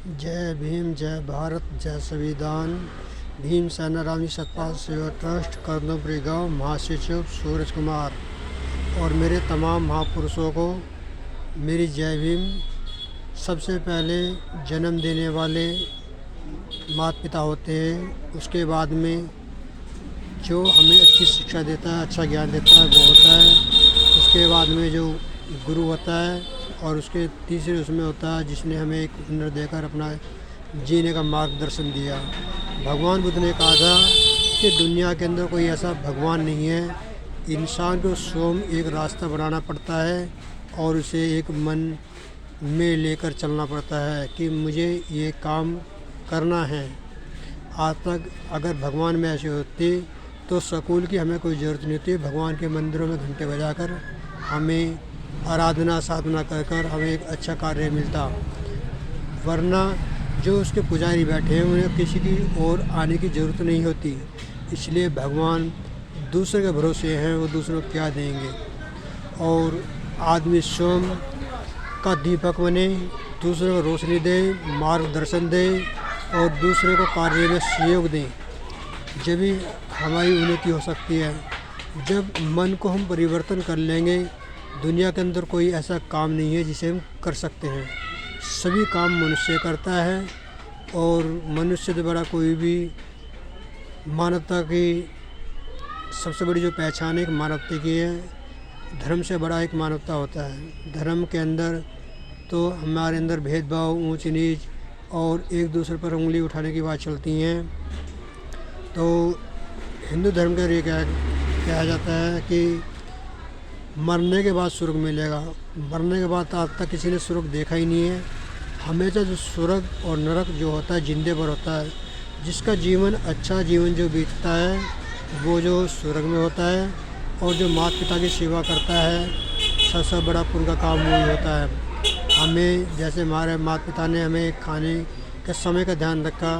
जय भीम, जय भारत, जय संविधान। भीम सेना रामजी सतपाल सेवा ट्रस्ट, कर्नूलपुरी गाँव, महासचिव सूरज कुमार। और मेरे तमाम महापुरुषों को मेरी जय भीम। सबसे पहले जन्म देने वाले माता पिता होते हैं, उसके बाद में जो हमें अच्छी शिक्षा देता है, अच्छा ज्ञान देता है वो होता है। उसके बाद में जो गुरु होता है, और उसके तीसरे उसमें होता है जिसने हमें एक हुनर देकर अपना जीने का मार्गदर्शन दिया। भगवान बुद्ध ने कहा था कि दुनिया के अंदर कोई ऐसा भगवान नहीं है। इंसान को स्वयं एक रास्ता बनाना पड़ता है और उसे एक मन में लेकर चलना पड़ता है कि मुझे ये काम करना है। आज तक अगर भगवान में ऐसे होते तो स्कूल की हमें कोई ज़रूरत नहीं होती। भगवान के मंदिरों में घंटे बजाकर हमें आराधना साधना कर कर हमें एक अच्छा कार्य मिलता, वरना जो उसके पुजारी बैठे हैं उन्हें किसी की ओर आने की ज़रूरत नहीं होती। इसलिए भगवान दूसरे के भरोसे हैं, वो दूसरों को क्या देंगे। और आदमी स्वयं का दीपक बने, दूसरों को रोशनी दे, मार्गदर्शन दे और दूसरे को कार्य में सहयोग दें, जब भी हमारी उन्नति हो सकती है। जब मन को हम परिवर्तन कर लेंगे, दुनिया के अंदर कोई ऐसा काम नहीं है जिसे हम कर सकते हैं। सभी काम मनुष्य करता है, और मनुष्य से बड़ा कोई भी मानवता की सबसे बड़ी जो पहचान है मानवता की है। धर्म से बड़ा एक मानवता होता है। धर्म के अंदर तो हमारे अंदर भेदभाव, ऊंच नीच और एक दूसरे पर उंगली उठाने की बात चलती हैं। तो हिंदू धर्म के लिए कहा जाता है कि मरने के बाद स्वर्ग मिलेगा। मरने के बाद आज तक किसी ने स्वर्ग देखा ही नहीं है। हमेशा जो स्वर्ग और नरक जो होता है जिंदे पर होता है। जिसका जीवन अच्छा जीवन जो बीतता है वो जो स्वर्ग में होता है, और जो माता पिता की सेवा करता है सबसे बड़ा पुण्य का काम वही होता है। हमें जैसे हमारे माता पिता ने हमें खाने के समय का ध्यान रखा,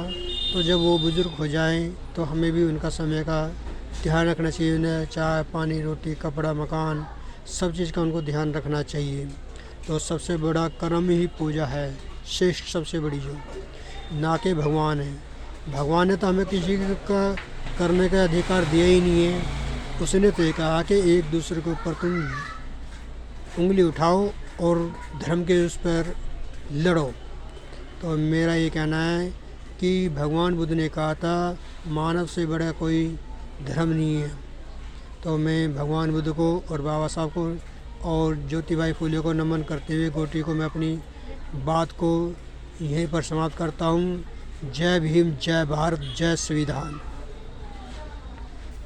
तो जब वो बुज़ुर्ग हो जाएं तो हमें भी उनका समय का ध्यान रखना चाहिए। उन्हें चाय पानी रोटी कपड़ा मकान सब चीज़ का उनको ध्यान रखना चाहिए। तो सबसे बड़ा कर्म ही पूजा है, श्रेष्ठ सबसे बड़ी जो, ना कि भगवान है। भगवान ने तो हमें किसी का करने का अधिकार दिया ही नहीं है। उसने तो ये कहा कि एक दूसरे के ऊपर तुम उंगली उठाओ और धर्म के उस पर लड़ो। तो मेरा ये कहना है कि भगवान बुद्ध ने कहा था मानव से बड़ा कोई धर्म नहीं है। तो मैं भगवान बुद्ध को और बाबा साहब को और ज्योतिबाई फुले को नमन करते हुए गोटी को मैं अपनी बात को यहीं पर समाप्त करता हूँ। जय भीम, जय भारत, जय संविधान।